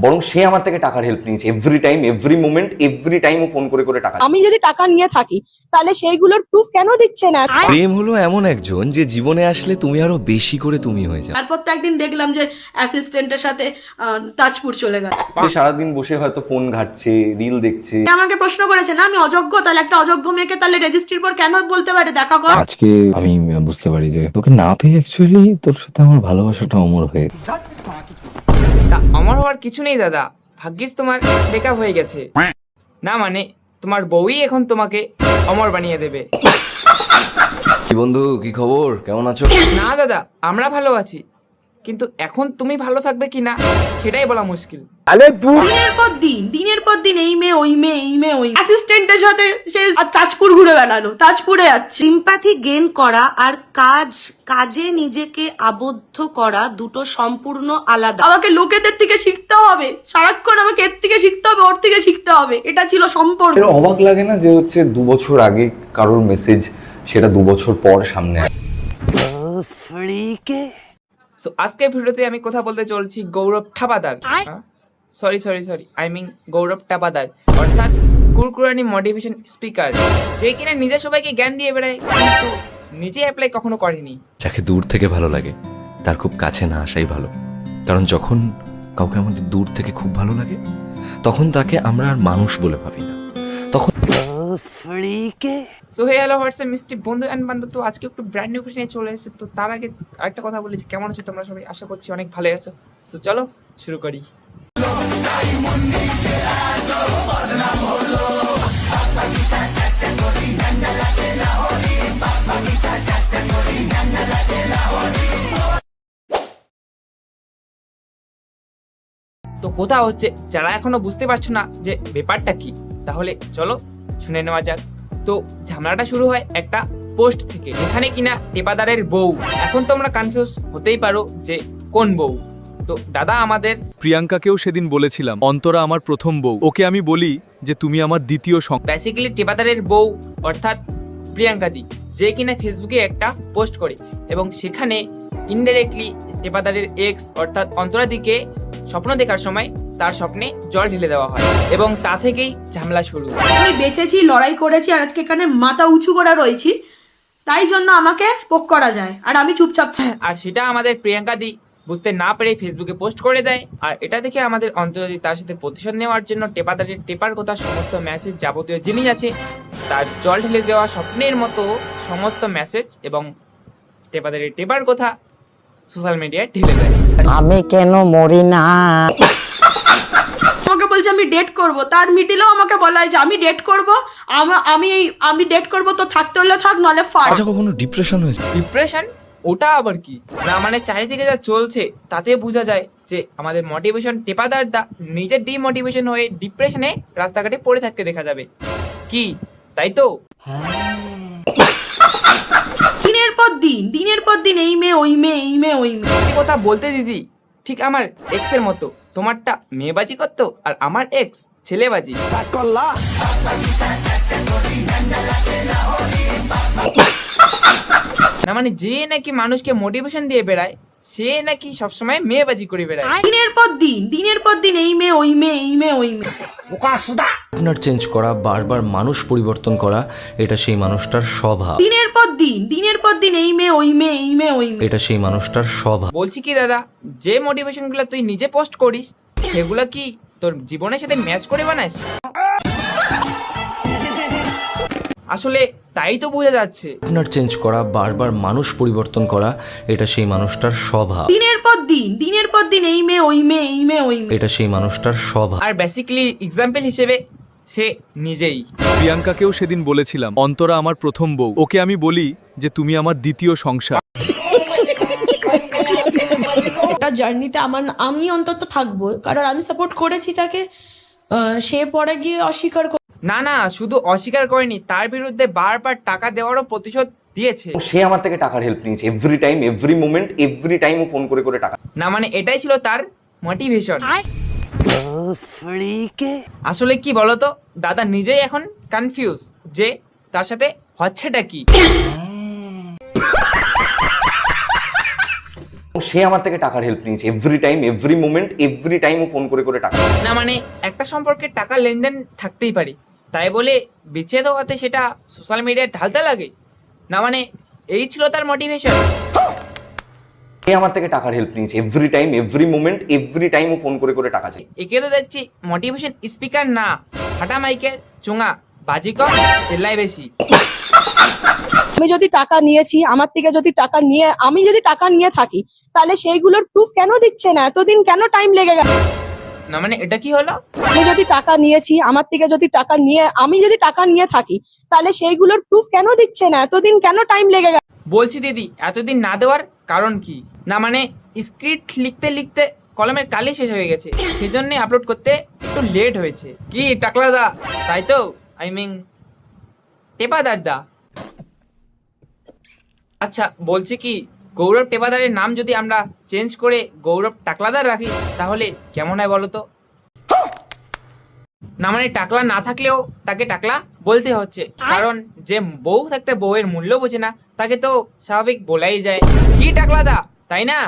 বরং সে আমার থেকে টাকার হেল্প নিয়েছে every time, every moment, every time ও ফোন করে করে টাকা। আমি যদি টাকা নিয়ে থাকি তাহলে সেইগুলোর প্রুফ কেন দিচ্ছে না? প্রেম হলো এমন একজন যে জীবনে আসলে তুমি আরো বেশি করে তুমি হয়ে যাও। তারপর তো একদিন দেখলাম যে অ্যাসিস্ট্যান্টের সাথে তাজপুর চলে গেল। সে সারাদিন বসে হয়তো ফোন ঘাটছে, রিল দেখছে। আমাকে প্রশ্ন করেছে না আমি অযোগ্য, তাহলে একটা অযোগ্য মেয়েকে তাহলে রেজিস্ট্রির পর কেন বলতে পারে দেখা কর। আজকে আমি বুঝতে পারি যে তোকে না পেয়ে অ্যাকচুয়ালি তোর সাথে আমার ভালোবাসাটা অমর হয়ে তা আমার হওয়ার কিছু নেই দাদা, ভাগ্যিস তোমার ব্রেকআপ হয়ে গেছে। না মানে তোমার বউই এখন তোমাকে অমর বানিয়ে দেবে। কি বন্ধু, কি খবর, কেমন আছো? না দাদা, আমরা ভালো আছি, কিন্তু এখন তুমি ভালো থাকবে কিনা সেটাই বলা মুশকিল। দিনের পর দিন এই মেয়ে ওই মেয়ে, এই মেয়ে ওই অ্যাসিস্ট্যান্টের সাথে সে তাজপুর ঘুরে বেড়ালো, তাজপুরে যাচ্ছে। সিম্প্যাথি গেইন করা আর কাজে নিজেকে আবদ্ধ করা দুটো সম্পূর্ণ আলাদা। আমাকে লোকেদের থেকে শিখতে হবে, সারাক্ষণ আমাকে এর থেকে শিখতে হবে, ওর থেকে শিখতে হবে, এটা ছিল সম্পর্ক। এর অবাক লাগে না যে হচ্ছে 2 বছর আগে কারোর মেসেজ সেটা 2 বছর পর সামনে আসে। সো আজকের ভিডিওতে আমি কথা বলতে চলছি গৌরব ঠাপাদার, সরি আই মিন গৌরব টাপাদার, অর্থাৎ কুরকুরানি মোটিভেশন স্পিকার, যে কিনা নিজে সবাইকে জ্ঞান দিয়ে বেড়ায় কিন্তু নিজে অ্যাপ্লাই কখনো করেনি। যাকে দূর থেকে ভালো লাগে তার খুব কাছে না আসাই ভালো, কারণ যখন কাউকে আমাদের দূর থেকে খুব ভালো লাগে তখন তাকে আমরা আর মানুষ বলে ভাবি না, তখন সো হে হ্যালো হোয়াটসঅ্যাপ মিষ্টি বন্ধু অ্যান্ড বান্ধব, তো আজকে একটু ব্র্যান্ড নিউ নিয়ে চলে এসেছে। তো তার আগে আরেকটা কথা বলেছি, কেমন আছো তোমরা সবাই? আশা করছি অনেক ভালো আছো। তো চলো শুরু করি। তো কথা হচ্ছে, যারা এখনো বুঝতে পারছো না যে ব্যাপারটা কি, তাহলে চলো শুনে নেওয়া যাক। তো ঝামেলাটা শুরু হয় একটা পোস্ট থেকে, যেখানে কিনা টেপাদারের বউ। এখন তোমরা কনফিউজ হতেই পারো যে কোন বউ। তো দাদা আমাদের প্রিয়াঙ্কাকেও সেদিন বলেছিলাম অন্তরা আমার প্রথম বউ, ওকে আমি বলি যে তুমি আমার দ্বিতীয় সংখ্যা। বেসিক্যালি টেপাদারের বউ অর্থাৎ প্রিয়াঙ্কা দি, যে কিনা ফেসবুকে একটা পোস্ট করে এবং সেখানে ইনডাইরেক্টলি টেপাদারের এক্স অর্থাৎ অন্তরা দিকে স্বপ্ন দেখার সময় তার স্বপ্নে জল ঢেলে দেওয়া হয় এবং তা থেকেই ঝামেলা শুরু। আমি বেঁচেছি, লড়াই করেছি, আর আজকে এখানে মাথা উঁচু করে রয়েছি, তাই জন্য আমাকে পোক করা যায় আর আমি চুপচাপ থাকি। আর সেটা আমাদের প্রিয়াঙ্কা দি বুঝতে না পেরে ফেসবুকে পোস্ট করে দেয়। আর এটা দেখে আমাদের অন্তরাদি তার সাথে প্রতিশোধ নেওয়ার জন্য টেপাদারের টেপার কথা সমস্ত মেসেজ, যাবতীয় জিনিস আছে তার জল ঢেলে দেওয়া স্বপ্নের মতো সমস্ত মেসেজ এবং টেপাদারের টেপার কথা সোশ্যাল মিডিয়ায় ঢেলে দেয়। আমি কেন মরি না? আমাকে বলছে আমি ডেট করব, তার মিডিলেও আমাকে বলা হয় যে আমি ডেট করব, আমি ডেট করব, তো থাকতে হলে থাক, নলে ফাট। আচ্ছা, কখনো ডিপ্রেশন হয়েছে? ডিপ্রেশন ওটা আবার কি? না মানে চারিদিকে যা চলছে তাতে বোঝা যায় যে আমাদের মোটিভেশন টেপাদার দা নিজের ডিমোটিভেশন হয়ে ডিপ্রেশনে রাস্তাঘাটে পড়ে থাকতে দেখা যাবে কি, তাই তো? দিনের পর দিন এই মেয়ে ওই মেয়ে, এই মেয়ে ওই মেয়ে। এই কথা বলতে দিদি ঠিক আমার এক্স এর মতো, তোমারটা মেয়েবাজি করতো আর আমার এক্স ছেলেবাজি। না মানে যে নাকি মানুষকে মোটিভেশন দিয়ে বেড়ায় সে নাকি সবসময় মেয়েবাজি করে বেড়ায়। দিনের পর দিন এই মেয়ে ওই মেয়ে, এই মেয়ে ওই মেয়ে। পার্টনার চেঞ্জ করা, বারবার মানুষ পরিবর্তন করা, এটা সেই মানুষটার স্বভাব। দিনের পর দিন এই মেয়ে ওই মেয়ে, এই মেয়ে ওই মেয়ে। এটা সেই মানুষটার স্বভাব। বলছি কি দাদা, যে মোটিভেশন গুলো তুই নিজে পোস্ট করিস সেগুলো কি তোর জীবনের সাথে ম্যাচ করে বানাস? আসলে তাই তো বোঝা যাচ্ছে। পার্টনার চেঞ্জ করা, বারবার মানুষ পরিবর্তন করা, এটা সেই মানুষটার স্বভাব। দিনের পর দিন এই মেয়ে ওই মেয়ে, এই মেয়ে ওই মেয়ে। এটা সেই মানুষটার স্বভাব। আর বেসিক্যালি এক্সাম্পল হিসেবে সে নিজেই। প্রিয়াঙ্কাকেও সেদিন বলেছিলাম অন্তরা আমার প্রথম বউ, ওকে আমি বলি যে তুমি আমার দ্বিতীয় সংসার। এটা জার্নিতে আমি অন্তত থাকবো, কারণ আমি সাপোর্ট করেছি তাকে। সে পরে গিয়ে অস্বীকার না না, শুধু অস্বীকার করেনি, তার বিরুদ্ধে বারবার টাকা দেওয়ারও প্রতিশোধ দিয়েছে। সে আমার থেকে টাকার হেল্প নিয়েছে every time, every moment, every time ও ফোন করে করে টাকা। না মানে এটাই ছিল তার মোটিভেশন। আসলে কি বলতো দাদা, নিজেই এখন কনফিউজ যে তার সাথে হচ্ছেটা কি। সে আমার থেকে টাকার হেল্প নিয়েছে every time, every moment, every time ও ফোন করে করে টাকা। না মানে একটা সম্পর্কে টাকা লেনদেন থাকতেই পারে, তাই বলে বিচ্ছেদ হওয়াতে সেটা সোশ্যাল মিডিয়ায় ঢালতে লাগে? না মানে এই ছিল তার মোটিভেশন? সে আমার থেকে টাকার হেল্প নিয়েছে every time, every moment, every time ও ফোন করে করে টাকা চাই। একে তো দেখছি মোটিভেশন স্পিকার না, ফাটা মাইকের চোঙা, বাজি কম চেল্লাই বেশি। আমি যদি টাকা নিয়েছি, আমার থেকে যদি টাকা নিয়ে আমি যদি টাকা নিয়ে থাকি, তাহলে সেইগুলোর প্রুফ কেন দিচ্ছে না? এতদিন কেন টাইম লেগে গেল? না মানে এটা কি হলো? আমি যদি টাকা নিয়েছি, আমার থেকে যদি টাকা নিয়ে আমি যদি টাকা নিয়ে থাকি, তাহলে সেইগুলোর প্রুফ কেন দিচ্ছে না? এতদিন কেন টাইম লেগে গেল? বলছি দিদি, এতদিন না দেওয়ার কারণ কি? না মানে স্ক্রিপ্ট লিখতে লিখতে কলমের কালি শেষ হয়ে গেছে, সেজন্য আপলোড করতে একটু লেট হয়েছে। কি টাকলা দা, তাই তো? আই মিন টেপাদার দা। আচ্ছা বলছি কি, গৌরব টেপাদারের নাম যদি আমরা চেঞ্জ করে গৌরব টাকলাদার রাখি তাহলে কেমন হয় বলো তো? না মানে টাকলা না থাকলেও তাকে টাকলা বলতে হচ্ছে, কারণ যে বউ থাকতে বউয়ের মূল্য বোঝে না তাকে তো স্বাভাবিক বলাই যায়। কি টাকলাদা, তাই না?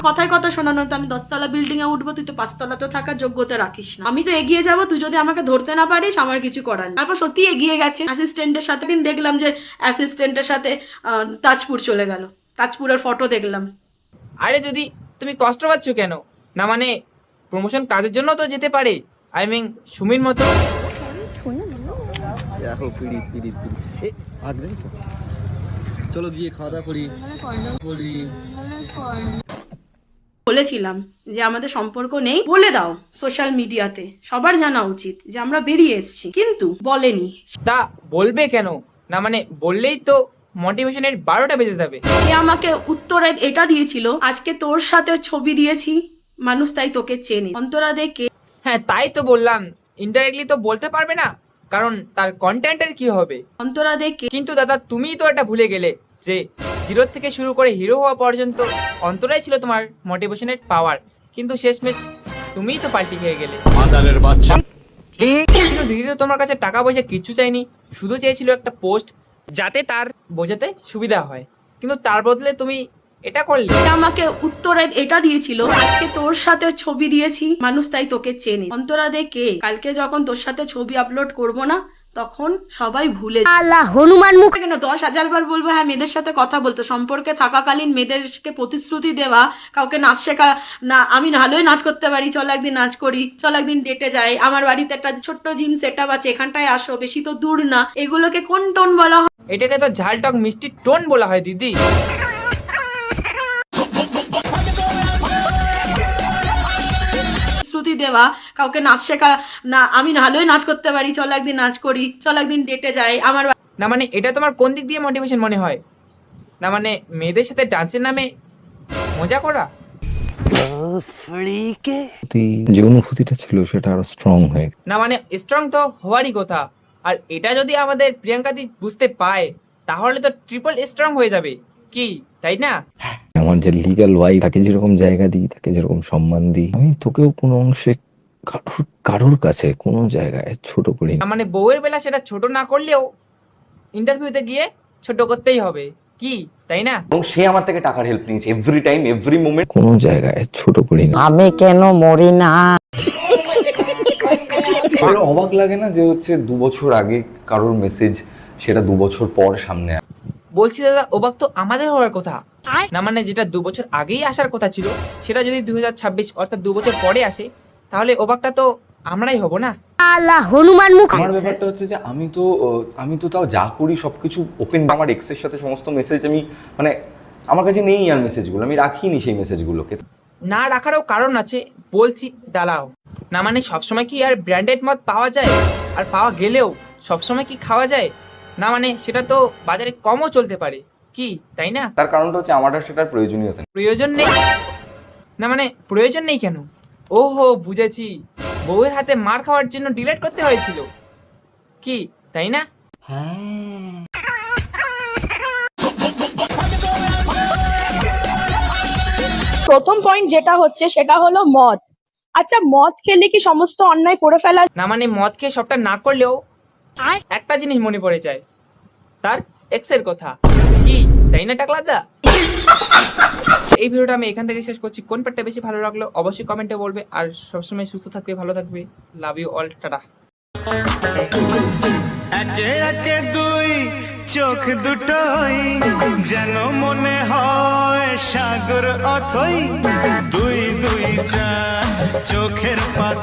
কথায় কথা শোনানো তো আমি 10তলা বিল্ডিং এ উঠবো, তুই তো 5তলাতে থাকার যোগ্যতা রাখিস না। আমি তো এগিয়ে যাব, তুই যদি আমাকে ধরতে না পারিস আমার কিছু করার নেই। তারপর সত্যি এগিয়ে গেছে অ্যাসিস্ট্যান্টের সাথে। দিন দেখলাম যে অ্যাসিস্ট্যান্টের সাথে তাজপুর চলে গেল, তাজপুরের ফটো দেখলাম। আরে দিদি তুমি কষ্ট পাচ্ছ কেন? না মানে প্রমোশন কাজের জন্য তো যেতে পারে, আই মিন সুমির মতো। চলো গিয়ে খাওয়া দাওয়া করি। বলেছিলাম যে আমাদের সম্পর্ক নেই, বলে দাও সোশ্যাল মিডিয়াতে, সবার জানা উচিত যে আমরা বেরিয়ে এসেছি, কিন্তু বলেনি। তা বলবে কেন? না মানে বললেই তো মোটিভেশনের 12টা বেজে যাবে। সে আমাকে উত্তরে এটা দিয়েছিল, আজকে তোর সাথে ছবি দিয়েছি, মানুষ তাই তোকে চেনে। অন্তরা দেখে হ্যাঁ তাই তো বললাম, ইনডাইরেক্টলি তো বলতে পারবে না, কারণ তার কন্টেন্টের কি হবে। অন্তরা দেখে কিন্তু দাদা তুমিই তো এটা ভুলে গেলে যে জিরো থেকে শুরু করে হিরো হওয়া পর্যন্ত অন্তরাই ছিল তোমার মোটিভেশনের পাওয়ার, কিন্তু শেষমেশ তুমিই তো পাল্টি খেয়ে গেলে। কিন্তু দিদি তো তোমার কাছে টাকা পয়সা কিচ্ছু চাইনি, শুধু চেয়েছিল একটা পোস্ট যাতে তার বোঝাতে সুবিধা হয়, কিন্তু তার বদলে তুমি এটা করলে। সে আমাকে উত্তরে এটা দিয়েছিল, আজকে তোর সাথে ছবি দিয়েছি, মানুষ তাই তোকে চেনে। অন্তরা দেখে কালকে যখন তোর সাথে ছবি আপলোড করব না, তখন সবাই ভুলে হনুমান মুখ কেন 10,000 বার বলবো হ্যাঁ মেয়েদের সাথে কথা বলতো, সম্পর্কে থাকাকালীন মেয়েদেরকে প্রতিশ্রুতি দেওয়া, কাউকে নাচ শেখা না, আমি ভালোই নাচ করতে পারি, চল একদিন নাচ করি, চল একদিন ডেটে যাই, আমার বাড়িতে একটা ছোট্ট জিম সেটআপ আছে, এখানটায় আসো, বেশি তো দূর না, এগুলোকে কোন টোন বলা হয়? এটাকে তো ঝালটক মিষ্টি টোন বলা হয় দিদি। প্রতিশ্রুতি দেওয়া, কাউকে নাচ শেখা না, আমি ভালোই নাচ করতে পারি, চল একদিন নাচ করি, চল একদিন ডেটে যাই, আমার না মানে এটা তোমার কোন দিক দিয়ে মোটিভেশন মনে হয়? না মানে মেয়েদের সাথে ডান্সের নামে মজা করা? যে অনুভূতিটা ছিল সেটা আরো স্ট্রং হয়ে গেল। না মানে স্ট্রং তো হওয়ারই কথা, আর এটা যদি আমাদের প্রিয়াঙ্কা দি বুঝতে পায় তাহলে তো ট্রিপল স্ট্রং হয়ে যাবে, কি তাই না? আমার যে লিগ্যাল ওয়াইফ, তাকে যেরকম জায়গা দিই, তাকে যেরকম সম্মান দিই, আমি তোকেও কোনো অংশে কারোর কাছে কোনো জায়গায় ছোট করি না। না মানে বউয়ের বেলা সেটা ছোট না করলেও ইন্টারভিউতে গিয়ে ছোট করতেই হবে, কি তাই না? এবং সে আমার থেকে টাকার হেল্প নিয়েছে এভরি টাইম, এভরি মোমেন্ট। কোনো জায়গায় ছোট করি না। আমি কেন মরি না? অবাক লাগে না যে হচ্ছে 2 বছর আগে কারোর মেসেজ সেটা 2 বছর পর সামনে আসে। বলছি দাদা অবাক তো আমাদের হওয়ার কথা না, মানে যেটা 2 বছর আগেই আসার কথা ছিল সেটা যদি 2026 অর্থাৎ 2 বছর পরে আসে তাহলে অবাকটা তো আমরাই হব না? হনুমান মুখ। আমার ব্যাপারটা হচ্ছে যে আমি তো তাও যা করি সবকিছু ওপেন, আমার এক্সের সাথে সমস্ত মেসেজ আমি মানে আমার কাছে নেই, আর মেসেজগুলো আমি রাখিনি, সেই মেসেজগুলোকে না রাখারও কারণ আছে, বলছি দাঁড়াও। না মানে সবসময় কি আর ব্র্যান্ডেড মদ পাওয়া যায়? আর পাওয়া গেলেও সবসময় কি খাওয়া যায়? না মানে সেটা তো বাজারে কমও চলতে পারে, কি তাই না? তার কারণটা হচ্ছে আমার আর সেটার প্রয়োজনীয়তা নেই। প্রয়োজন নেই? না মানে প্রয়োজন নেই কেন? ওহো বুঝেছি, বউয়ের হাতে মার খাওয়ার জন্য ডিলিট করতে হয়েছিল, কি তাই না? প্রথম পয়েন্ট যেটা হচ্ছে সেটা হলো মদ। আচ্ছা, মদ খেলে কি সমস্ত অন্যায় করে ফেলা? না মানে মদ খেয়ে সবটা না করলেও একটা জিনিস মনে পড়ে যায়, তার এক্সের কথা, কি তাই না টাকলাদা? এই ভিডিওটা আমি এখান থেকে শেষ করছি। কোন পার্টটা বেশি ভালো লাগলো অবশ্যই কমেন্টে বলবে। আর সবসময় সুস্থ থাকবে, ভালো থাকবে। Love you all, tata. একে একে দুই চোখ দুটোই যেন মনে হয় সাগর অথই, দুই দুই চা চোখের পাতা।